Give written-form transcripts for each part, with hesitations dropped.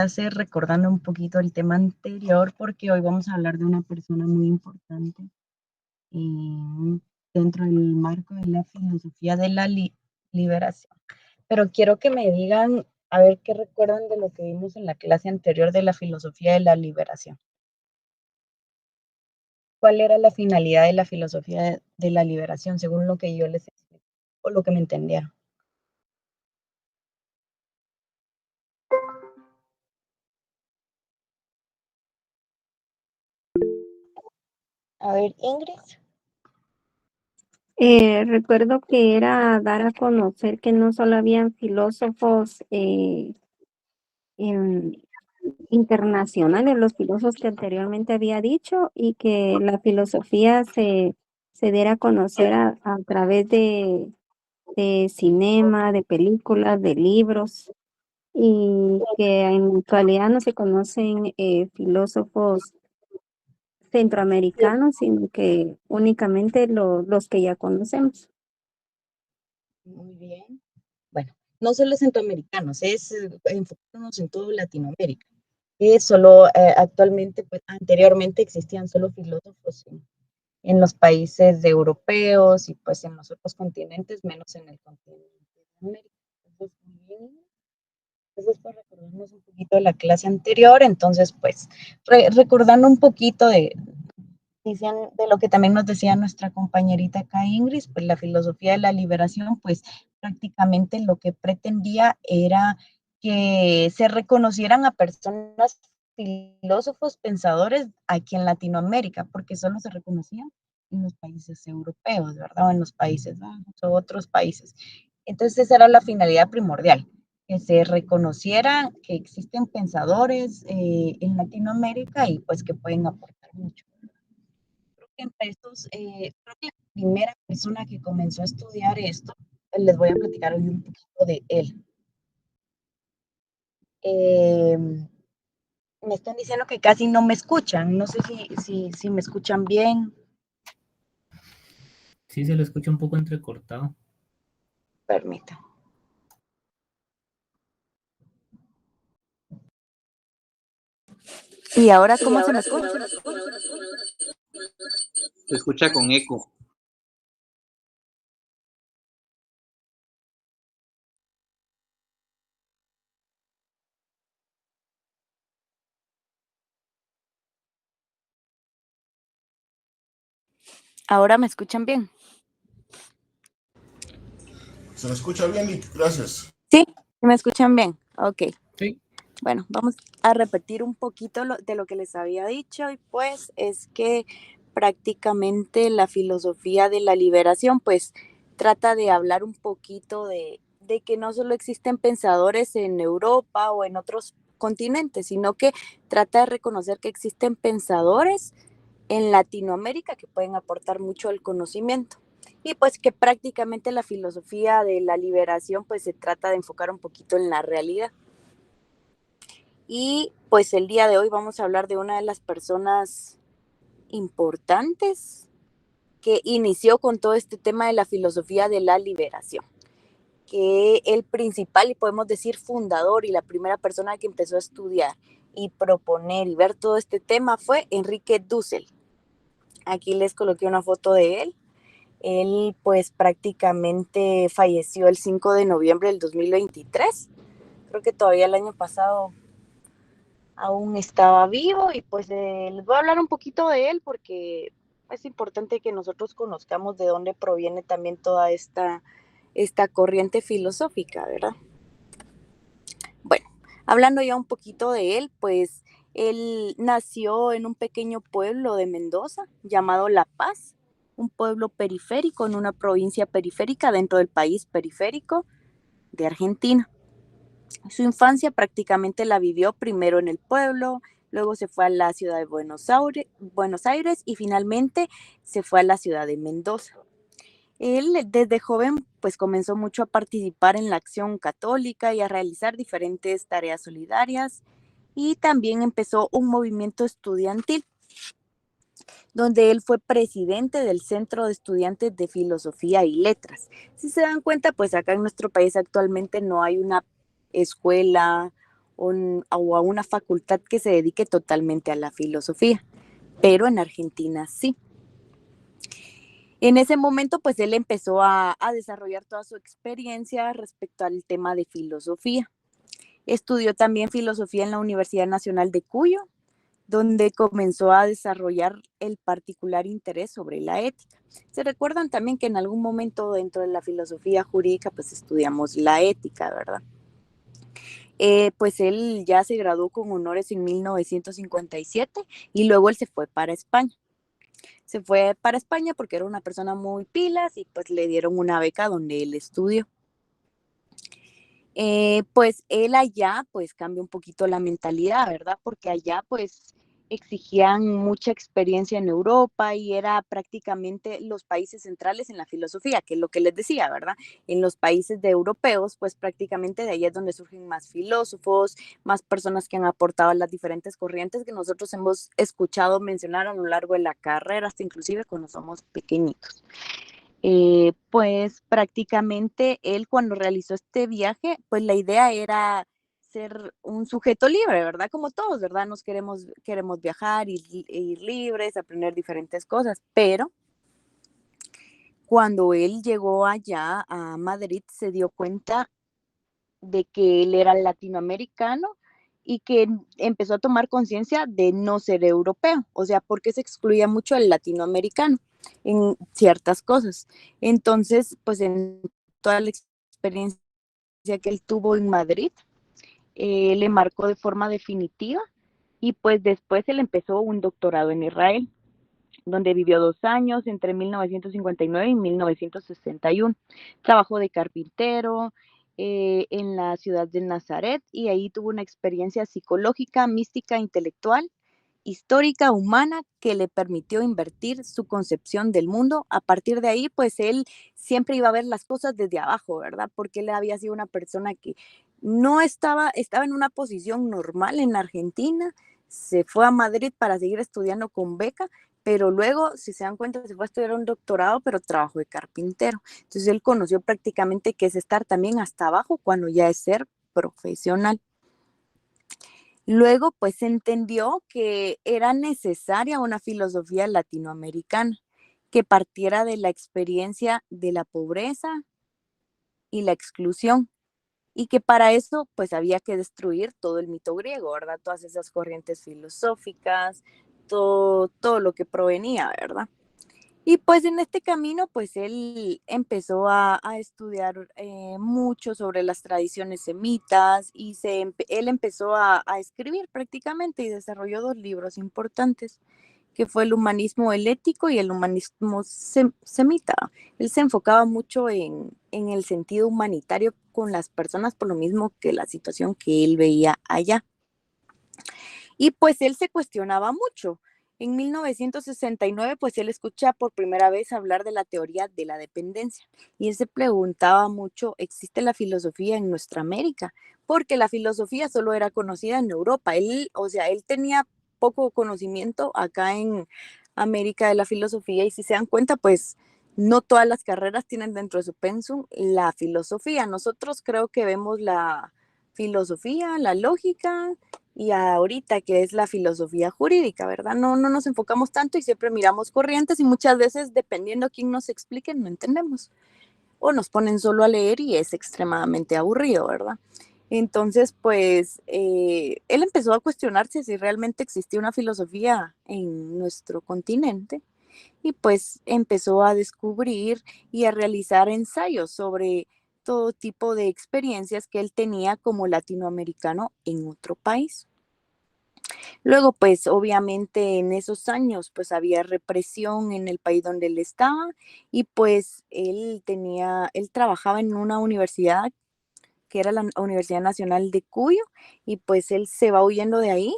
hacer recordando un poquito el tema anterior, porque hoy vamos a hablar de una persona muy importante dentro del marco de la filosofía de la liberación. Pero quiero que me digan, a ver qué recuerdan de lo que vimos en la clase anterior de la filosofía de la liberación. ¿Cuál era la finalidad de la filosofía de la liberación, según lo que yo les expliqué, o lo que me entendieron? A ver, Ingrid. Recuerdo que era dar a conocer que no solo habían filósofos internacionales, los filósofos que anteriormente había dicho, y que la filosofía se diera a conocer a través de cinema, de películas, de libros, y que en la actualidad no se conocen filósofos centroamericanos, sino que únicamente los que ya conocemos. Muy bien. Bueno, no solo centroamericanos, es enfocándonos en todo Latinoamérica. Solo actualmente, pues anteriormente existían solo filósofos en los países europeos y pues en los otros continentes, menos en el continente de América. Entonces, muy bien. Entonces, pues recordarnos un poquito de la clase anterior, entonces, pues recordando un poquito de lo que también nos decía nuestra compañerita acá, Ingrid, pues la filosofía de la liberación, pues prácticamente lo que pretendía era que se reconocieran a personas, filósofos, pensadores aquí en Latinoamérica, porque solo se reconocían en los países europeos, ¿verdad? O en los Países Bajos o otros países. Entonces esa era la finalidad primordial, que se reconociera que existen pensadores en Latinoamérica y pues que pueden aportar mucho. Entre estos, creo que la primera persona que comenzó a estudiar esto, les voy a platicar hoy un poquito de él. Me están diciendo que casi no me escuchan, no sé si me escuchan bien. Sí, se lo escucha un poco entrecortado. Permítanme. ¿Y ahora cómo se me escucha? Se escucha con eco. ¿Ahora me escuchan bien? Se me escucha bien, gracias. Sí, me escuchan bien. Ok. Sí. Bueno, vamos a repetir un poquito de lo que les había dicho y pues es que prácticamente la filosofía de la liberación pues trata de hablar un poquito de que no solo existen pensadores en Europa o en otros continentes, sino que trata de reconocer que existen pensadores en Latinoamérica que pueden aportar mucho al conocimiento. Y pues que prácticamente la filosofía de la liberación pues se trata de enfocar un poquito en la realidad. Y pues el día de hoy vamos a hablar de una de las personas importantes que inició con todo este tema de la filosofía de la liberación, que el principal y podemos decir fundador y la primera persona que empezó a estudiar y proponer y ver todo este tema fue Enrique Dussel. Aquí les coloqué una foto de él. Él pues prácticamente falleció el 5 de noviembre del 2023. Creo que todavía el año pasado aún estaba vivo y pues les voy a hablar un poquito de él porque es importante que nosotros conozcamos de dónde proviene también toda esta corriente filosófica, ¿verdad? Bueno, hablando ya un poquito de él, pues él nació en un pequeño pueblo de Mendoza llamado La Paz, un pueblo periférico en una provincia periférica dentro del país periférico de Argentina. Su infancia prácticamente la vivió primero en el pueblo, luego se fue a la ciudad de Buenos Aires y finalmente se fue a la ciudad de Mendoza. Él desde joven pues comenzó mucho a participar en la acción católica y a realizar diferentes tareas solidarias y también empezó un movimiento estudiantil donde él fue presidente del Centro de Estudiantes de Filosofía y Letras. Si se dan cuenta, pues acá en nuestro país actualmente no hay una escuela o a una facultad que se dedique totalmente a la filosofía, pero en Argentina sí. En ese momento, pues él empezó a desarrollar toda su experiencia respecto al tema de filosofía. Estudió también filosofía en la Universidad Nacional de Cuyo, donde comenzó a desarrollar el particular interés sobre la ética. Se recuerdan también que en algún momento dentro de la filosofía jurídica, pues estudiamos la ética, ¿verdad? Pues él ya se graduó con honores en 1957 y luego él se fue para España. Se fue para España porque era una persona muy pilas y pues le dieron una beca donde él estudió. Pues él allá pues cambia un poquito la mentalidad, ¿verdad? Porque allá pues exigían mucha experiencia en Europa y era prácticamente los países centrales en la filosofía, que es lo que les decía, ¿verdad? En los países de europeos pues prácticamente de ahí es donde surgen más filósofos, más personas que han aportado a las diferentes corrientes que nosotros hemos escuchado mencionar a lo largo de la carrera, hasta inclusive cuando somos pequeñitos. Pues prácticamente él cuando realizó este viaje, pues la idea era ser un sujeto libre, ¿verdad? Como todos, ¿verdad? Queremos viajar, ir libres, aprender diferentes cosas, pero cuando él llegó allá a Madrid se dio cuenta de que él era latinoamericano y que empezó a tomar conciencia de no ser europeo, o sea, porque se excluía mucho al latinoamericano en ciertas cosas. Entonces, pues en toda la experiencia que él tuvo en Madrid, le marcó de forma definitiva y pues después él empezó un doctorado en Israel, donde vivió 2 años entre 1959 y 1961. Trabajó de carpintero en la ciudad de Nazaret y ahí tuvo una experiencia psicológica, mística, intelectual, histórica, humana, que le permitió invertir su concepción del mundo. A partir de ahí, pues él siempre iba a ver las cosas desde abajo, ¿verdad? Porque él había sido una persona que no estaba en una posición normal en Argentina, se fue a Madrid para seguir estudiando con beca, pero luego, si se dan cuenta, se fue a estudiar un doctorado, pero trabajó de carpintero. Entonces él conoció prácticamente que es estar también hasta abajo cuando ya es ser profesional. Luego, pues entendió que era necesaria una filosofía latinoamericana que partiera de la experiencia de la pobreza y la exclusión, y que para eso pues había que destruir todo el mito griego, ¿verdad? Todas esas corrientes filosóficas, todo lo que provenía, ¿verdad? Y pues en este camino, pues él empezó a estudiar mucho sobre las tradiciones semitas y él empezó a escribir prácticamente y desarrolló 2 libros importantes, que fue el humanismo helético y el humanismo semita. Él se enfocaba mucho en el sentido humanitario con las personas por lo mismo que la situación que él veía allá. Y pues él se cuestionaba mucho. En 1969, pues él escucha por primera vez hablar de la teoría de la dependencia y él se preguntaba mucho, ¿existe la filosofía en nuestra América? Porque la filosofía solo era conocida en Europa. O sea, él tenía poco conocimiento acá en América de la filosofía y si se dan cuenta, pues no todas las carreras tienen dentro de su pensum la filosofía. Nosotros creo que vemos la filosofía, la lógica, y ahorita que es la filosofía jurídica, ¿verdad? No nos enfocamos tanto y siempre miramos corrientes y muchas veces, dependiendo a quién nos explique, no entendemos. O nos ponen solo a leer y es extremadamente aburrido, ¿verdad? Entonces, pues, él empezó a cuestionarse si realmente existía una filosofía en nuestro continente y pues empezó a descubrir y a realizar ensayos sobre todo tipo de experiencias que él tenía como latinoamericano en otro país. Luego, pues obviamente en esos años pues había represión en el país donde él estaba y pues él trabajaba en una universidad que era la Universidad Nacional de Cuyo y pues él se va huyendo de ahí.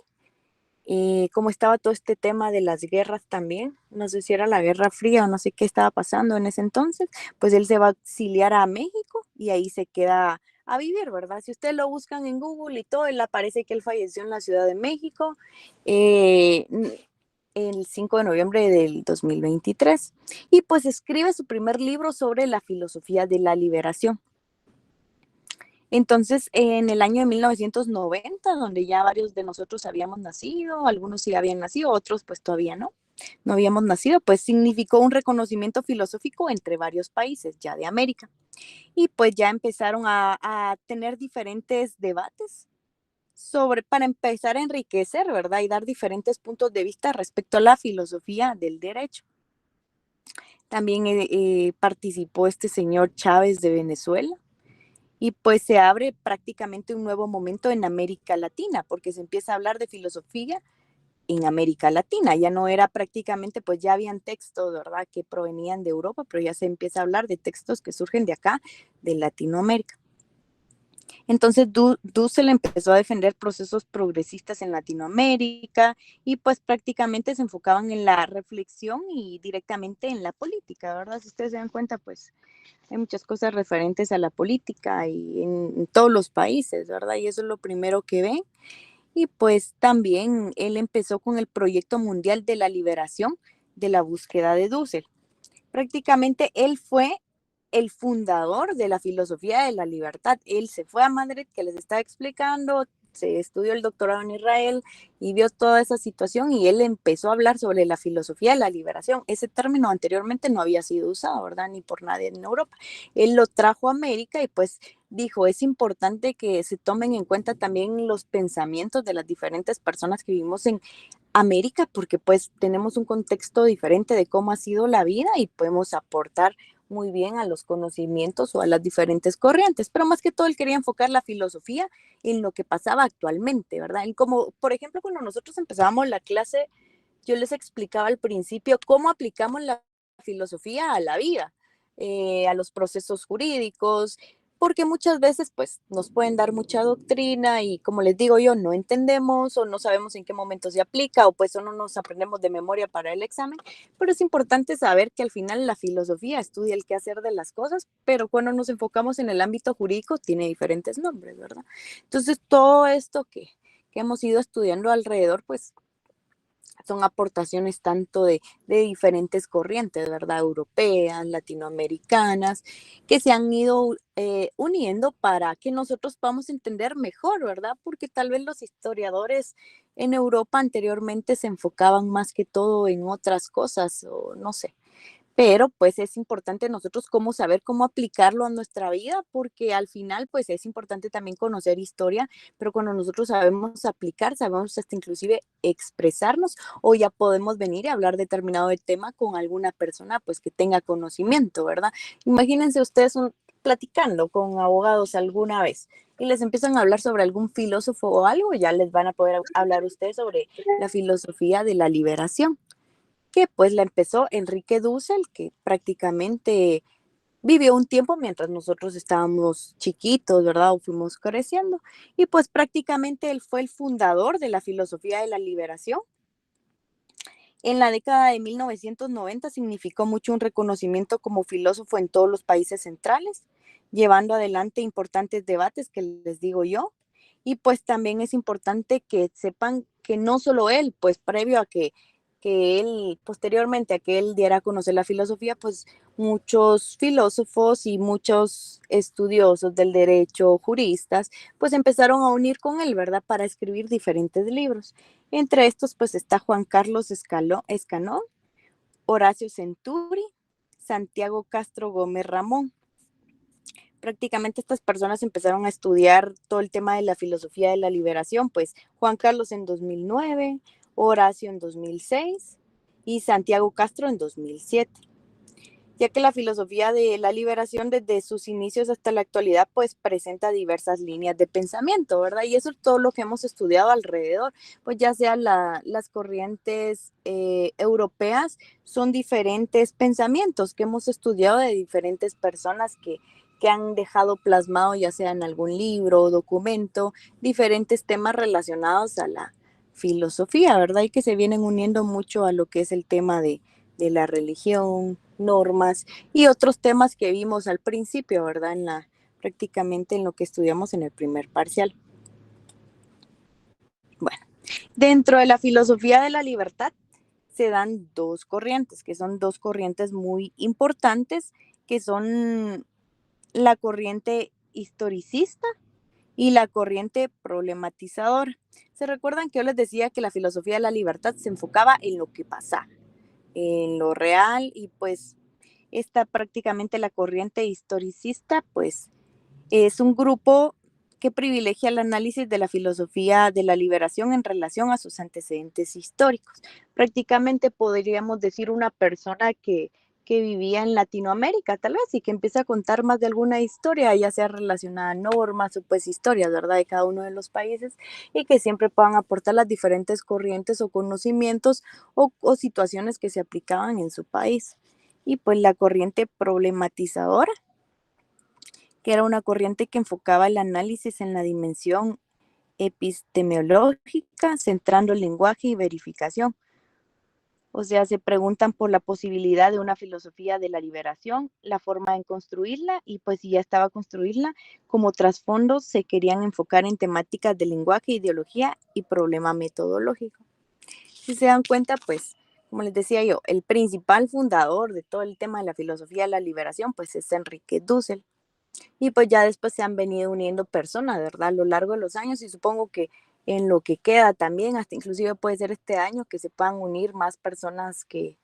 Como estaba todo este tema de las guerras también, no sé si era la Guerra Fría o no sé qué estaba pasando en ese entonces, pues él se va a exiliar a México y ahí se queda a vivir, ¿verdad? Si ustedes lo buscan en Google y todo, él aparece que él falleció en la Ciudad de México eh, el 5 de noviembre del 2023 y pues escribe su primer libro sobre la filosofía de la liberación. Entonces, en el año de 1990, donde ya varios de nosotros habíamos nacido, algunos sí habían nacido, otros pues todavía no habíamos nacido, pues significó un reconocimiento filosófico entre varios países ya de América. Y pues ya empezaron a tener diferentes debates para empezar a enriquecer, ¿verdad? Y dar diferentes puntos de vista respecto a la filosofía del derecho. También participó este señor Chávez de Venezuela y pues se abre prácticamente un nuevo momento en América Latina, porque se empieza a hablar de filosofía en América Latina. Ya no era prácticamente, pues ya habían textos, ¿verdad?, que provenían de Europa, pero ya se empieza a hablar de textos que surgen de acá, de Latinoamérica. Entonces Dussel empezó a defender procesos progresistas en Latinoamérica y pues prácticamente se enfocaban en la reflexión y directamente en la política, ¿verdad? Si ustedes se dan cuenta, pues hay muchas cosas referentes a la política y en todos los países, ¿verdad? Y eso es lo primero que ven. Y pues también él empezó con el proyecto mundial de la liberación de la búsqueda de Dussel. Prácticamente él fue el fundador de la filosofía de la libertad. Él se fue a Madrid, que les estaba explicando, se estudió el doctorado en Israel y vio toda esa situación y él empezó a hablar sobre la filosofía de la liberación. Ese término anteriormente no había sido usado, ¿verdad? Ni por nadie en Europa. Él lo trajo a América y pues dijo, es importante que se tomen en cuenta también los pensamientos de las diferentes personas que vivimos en América, porque pues tenemos un contexto diferente de cómo ha sido la vida y podemos aportar muy bien a los conocimientos o a las diferentes corrientes, pero más que todo él quería enfocar la filosofía en lo que pasaba actualmente, ¿verdad? En como, por ejemplo, cuando nosotros empezábamos la clase, yo les explicaba al principio cómo aplicamos la filosofía a la vida, a los procesos jurídicos, porque muchas veces pues nos pueden dar mucha doctrina y como les digo yo, no entendemos o no sabemos en qué momento se aplica o pues no nos aprendemos de memoria para el examen, pero es importante saber que al final la filosofía estudia el qué hacer de las cosas, pero cuando nos enfocamos en el ámbito jurídico tiene diferentes nombres, ¿verdad? Entonces todo esto que hemos ido estudiando alrededor pues son aportaciones tanto de diferentes corrientes, ¿verdad? Europeas, latinoamericanas, que se han ido uniendo para que nosotros podamos entender mejor, ¿verdad? Porque tal vez los historiadores en Europa anteriormente se enfocaban más que todo en otras cosas, o no sé, pero pues es importante nosotros cómo saber cómo aplicarlo a nuestra vida, porque al final pues es importante también conocer historia, pero cuando nosotros sabemos aplicar, sabemos hasta inclusive expresarnos o ya podemos venir y hablar determinado de tema con alguna persona pues que tenga conocimiento, ¿verdad? Imagínense ustedes platicando con abogados alguna vez y les empiezan a hablar sobre algún filósofo o algo, ya les van a poder hablar ustedes sobre la filosofía de la liberación que pues la empezó Enrique Dussel, que prácticamente vivió un tiempo mientras nosotros estábamos chiquitos, ¿verdad? O fuimos creciendo. Y pues prácticamente él fue el fundador de la filosofía de la liberación. En la década de 1990 significó mucho un reconocimiento como filósofo en todos los países centrales, llevando adelante importantes debates que les digo yo. Y pues también es importante que sepan que no solo él, pues previo a que él, posteriormente a que él diera a conocer la filosofía, pues muchos filósofos y muchos estudiosos del derecho, juristas, pues empezaron a unir con él, ¿verdad? Para escribir diferentes libros. Entre estos, pues está Juan Carlos Escanón, Horacio Centuri, Santiago Castro Gómez Ramón. Prácticamente estas personas empezaron a estudiar todo el tema de la filosofía de la liberación, pues Juan Carlos en 2009, Horacio en 2006 y Santiago Castro en 2007, ya que la filosofía de la liberación desde sus inicios hasta la actualidad pues presenta diversas líneas de pensamiento, ¿verdad? Y eso es todo lo que hemos estudiado alrededor, pues ya sea las corrientes europeas, son diferentes pensamientos que hemos estudiado de diferentes personas que han dejado plasmado ya sea en algún libro o documento, diferentes temas relacionados a la filosofía, ¿verdad? Y que se vienen uniendo mucho a lo que es el tema de la religión, normas y otros temas que vimos al principio, ¿verdad? Prácticamente en lo que estudiamos en el primer parcial. Bueno, dentro de la filosofía de la libertad se dan dos corrientes, que son dos corrientes muy importantes, que son la corriente historicista y la corriente problematizadora. ¿Se recuerdan que yo les decía que la filosofía de la libertad se enfocaba en lo que pasaba, en lo real? Y pues esta prácticamente la corriente historicista, pues es un grupo que privilegia el análisis de la filosofía de la liberación en relación a sus antecedentes históricos. Prácticamente podríamos decir una persona que vivía en Latinoamérica, tal vez, y que empieza a contar más de alguna historia, ya sea relacionada a normas o pues historias, ¿verdad?, de cada uno de los países, y que siempre puedan aportar las diferentes corrientes o conocimientos o situaciones que se aplicaban en su país. Y pues la corriente problematizadora, que era una corriente que enfocaba el análisis en la dimensión epistemológica, centrando el lenguaje y verificación. O sea, se preguntan por la posibilidad de una filosofía de la liberación, la forma en construirla, y pues si ya estaba construirla, como trasfondo se querían enfocar en temáticas de lenguaje, ideología y problema metodológico. Si se dan cuenta, pues, como les decía yo, el principal fundador de todo el tema de la filosofía de la liberación, pues es Enrique Dussel. Y pues ya después se han venido uniendo personas, ¿verdad? A lo largo de los años, y supongo que en lo que queda también, hasta inclusive puede ser este año, que se puedan unir más personas que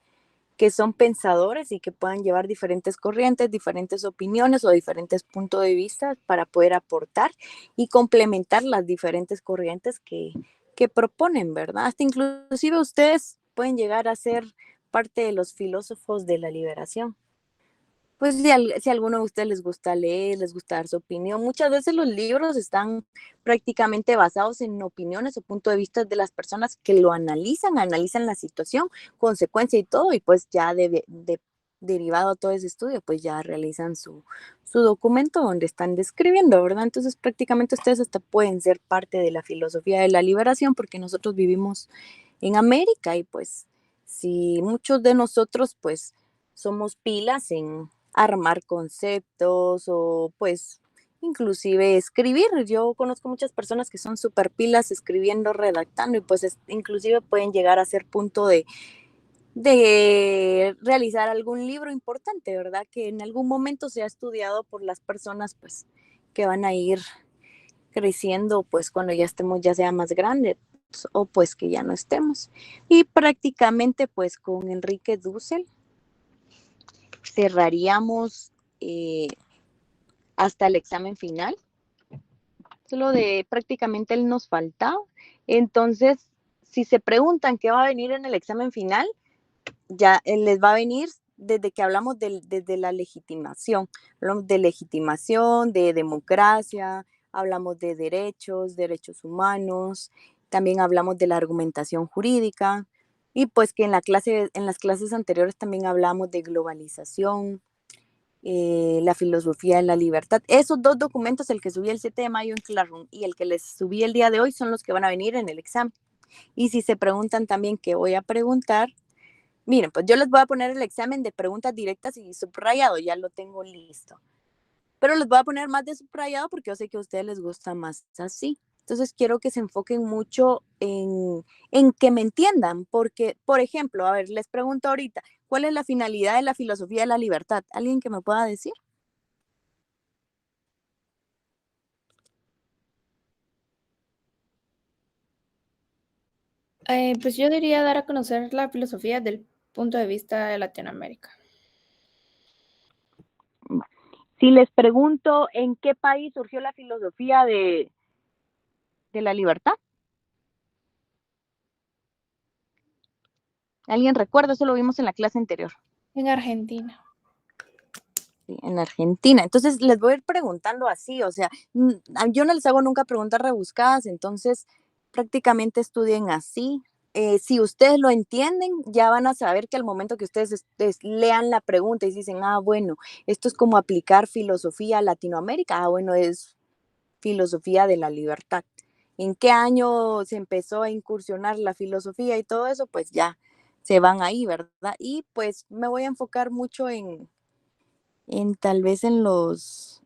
son pensadores y que puedan llevar diferentes corrientes, diferentes opiniones o diferentes puntos de vista para poder aportar y complementar las diferentes corrientes que proponen, ¿verdad? Hasta inclusive ustedes pueden llegar a ser parte de los filósofos de la liberación. Pues si a alguno de ustedes les gusta leer, les gusta dar su opinión, muchas veces los libros están prácticamente basados en opiniones o puntos de vista de las personas que lo analizan la situación, consecuencia y todo, y pues ya derivado a todo ese estudio, pues ya realizan su documento donde están describiendo, ¿verdad? Entonces prácticamente ustedes hasta pueden ser parte de la filosofía de la liberación porque nosotros vivimos en América y pues si muchos de nosotros pues somos pilas en armar conceptos o pues inclusive escribir. Yo conozco muchas personas que son súper pilas escribiendo, redactando y pues inclusive pueden llegar a ser punto de realizar algún libro importante, ¿verdad? Que en algún momento sea estudiado por las personas pues que van a ir creciendo pues cuando ya estemos ya sea más grandes o pues que ya no estemos. Y prácticamente pues con Enrique Dussel cerraríamos hasta el examen final. Solo de prácticamente él nos faltaba. Entonces, si se preguntan qué va a venir en el examen final, ya les va a venir desde que hablamos desde la legitimación. Hablamos de legitimación, de democracia, hablamos de derechos humanos, también hablamos de la argumentación jurídica y pues que en las clases anteriores también hablamos de globalización, la filosofía de la libertad. Esos dos documentos, el que subí el 7 de mayo en Classroom y el que les subí el día de hoy, son los que van a venir en el examen. Y si se preguntan también qué voy a preguntar, miren, pues yo les voy a poner el examen de preguntas directas y subrayado, ya lo tengo listo. Pero les voy a poner más de subrayado porque yo sé que a ustedes les gusta más así. Entonces quiero que se enfoquen mucho en que me entiendan, porque, por ejemplo, a ver, les pregunto ahorita, ¿cuál es la finalidad de la filosofía de la libertad? ¿Alguien que me pueda decir? Pues yo diría dar a conocer la filosofía del punto de vista de Latinoamérica. Si les pregunto en qué país surgió la filosofía de la libertad. ¿Alguien recuerda? Eso lo vimos en la clase anterior. En Argentina. Sí, en Argentina. Entonces les voy a ir preguntando así, o sea, yo no les hago nunca preguntas rebuscadas, entonces prácticamente estudien así. Si ustedes lo entienden, ya van a saber que al momento que ustedes lean la pregunta y dicen, bueno, esto es como aplicar filosofía a Latinoamérica, bueno, es filosofía de la libertad. ¿En qué año se empezó a incursionar la filosofía y todo eso? Pues ya se van ahí, ¿verdad? Y pues me voy a enfocar mucho en tal vez en los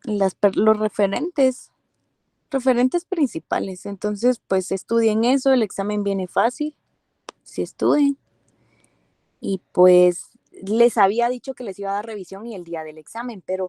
referentes principales. Entonces, pues estudien eso, el examen viene fácil, si estudien. Y pues les había dicho que les iba a dar revisión y el día del examen, pero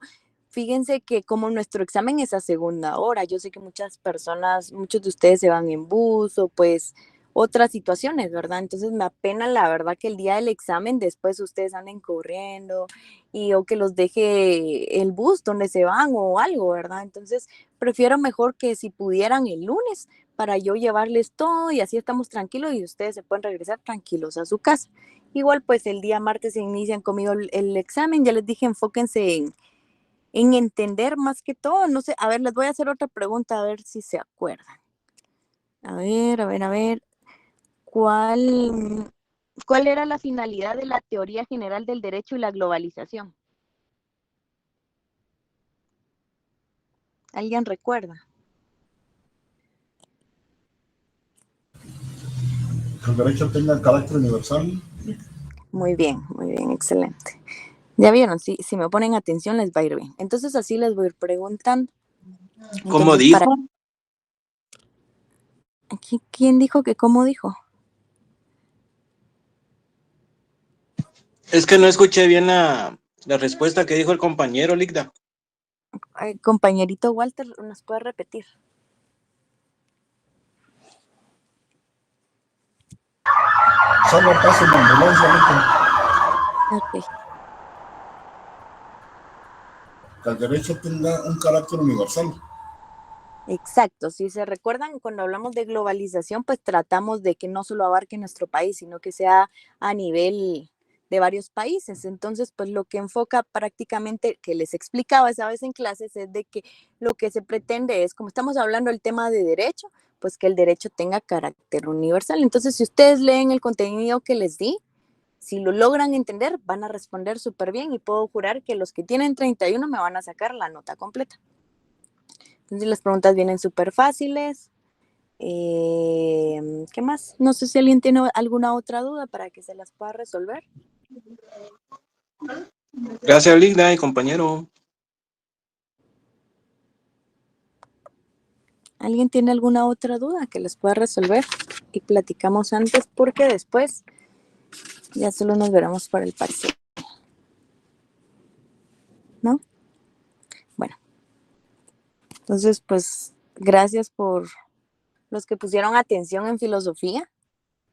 fíjense que como nuestro examen es a segunda hora, yo sé que muchas personas, muchos de ustedes se van en bus o pues otras situaciones, ¿verdad? Entonces me apena la verdad que el día del examen después ustedes anden corriendo y o que los deje el bus donde se van o algo, ¿verdad? Entonces prefiero mejor que si pudieran el lunes para yo llevarles todo y así estamos tranquilos y ustedes se pueden regresar tranquilos a su casa. Igual pues el día martes se inician conmigo el examen, ya les dije, enfóquense en entender más que todo, no sé, a ver, les voy a hacer otra pregunta, a ver si se acuerdan. A ver, ¿cuál era la finalidad de la teoría general del derecho y la globalización? ¿Alguien recuerda? Que el derecho tenga carácter universal. Muy bien, excelente. Ya vieron, si me ponen atención les va a ir bien. Entonces así les voy a ir preguntando. ¿Cómo Entonces, dijo? ¿Quién dijo que cómo dijo? Es que no escuché bien la respuesta que dijo el compañero, Ligda. Compañerito Walter, ¿nos puede repetir? Solo pasa en la ambulancia, Ok. que el derecho tenga un carácter universal. Exacto, si se recuerdan, cuando hablamos de globalización, pues tratamos de que no solo abarque nuestro país, sino que sea a nivel de varios países. Entonces, pues lo que enfoca prácticamente, que les explicaba esa vez en clases, es de que lo que se pretende es, como estamos hablando del tema de derecho, pues que el derecho tenga carácter universal. Entonces, si ustedes leen el contenido que les di, si lo logran entender, van a responder súper bien y puedo jurar que los que tienen 31 me van a sacar la nota completa. Entonces las preguntas vienen súper fáciles. ¿Qué más? No sé si alguien tiene alguna otra duda para que se las pueda resolver. Gracias, Ligda y compañero. ¿Alguien tiene alguna otra duda que les pueda resolver? Y platicamos antes porque después ya solo nos veremos para el parcial. ¿No? Bueno. Entonces, pues, gracias por los que pusieron atención en filosofía.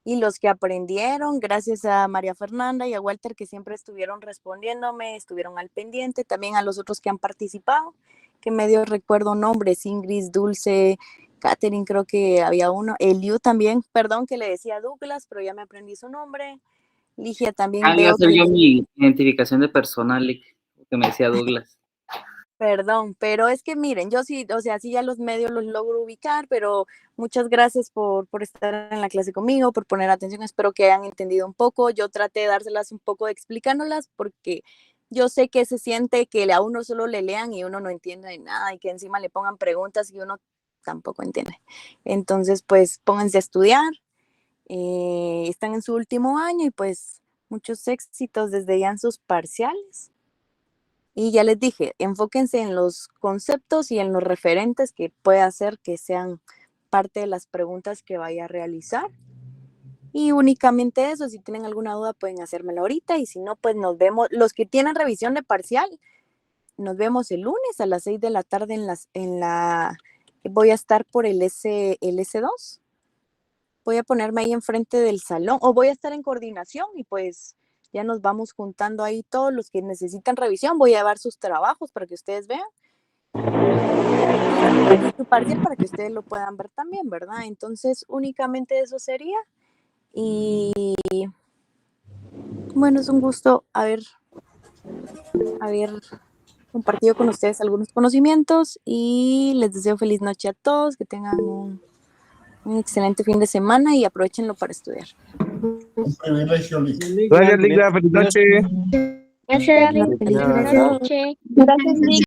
Y los que aprendieron, gracias a María Fernanda y a Walter, que siempre estuvieron respondiéndome, estuvieron al pendiente, también a los otros que han participado, que medio recuerdo nombres, Ingrid, Dulce, Catherine, creo que había uno, Eliu también, perdón que le decía Douglas, pero ya me aprendí su nombre, Ligia también iba a veo hacer que... yo mi identificación de persona, que me decía Douglas. Perdón, pero es que miren, yo sí, o sea, sí ya los medios los logro ubicar, pero muchas gracias por estar en la clase conmigo, por poner atención, espero que hayan entendido un poco, yo traté de dárselas un poco explicándolas porque yo sé que se siente que a uno solo le lean y uno no entiende de nada y que encima le pongan preguntas y uno tampoco entiende. Entonces, pues pónganse a estudiar, están en su último año y pues muchos éxitos desde ya en sus parciales. Y ya les dije, enfóquense en los conceptos y en los referentes que puede hacer que sean parte de las preguntas que vaya a realizar. Y únicamente eso, si tienen alguna duda pueden hacérmela ahorita y si no, pues nos vemos, los que tienen revisión de parcial, nos vemos el lunes a las 6 de la tarde voy a estar por el S2. Voy a ponerme ahí enfrente del salón o voy a estar en coordinación y pues ya nos vamos juntando ahí todos los que necesitan revisión. Voy a llevar sus trabajos para que ustedes vean. Y su parcial para que ustedes lo puedan ver también, ¿verdad? Entonces, únicamente eso sería. Y bueno, es un gusto haber compartido con ustedes algunos conocimientos y les deseo feliz noche a todos, que tengan un excelente fin de semana y aprovechenlo para estudiar. Un privilegio, Lick. Gracias, Ligda. Feliz noche. Gracias, Feliz buenas noche. noches. Gracias, Lick.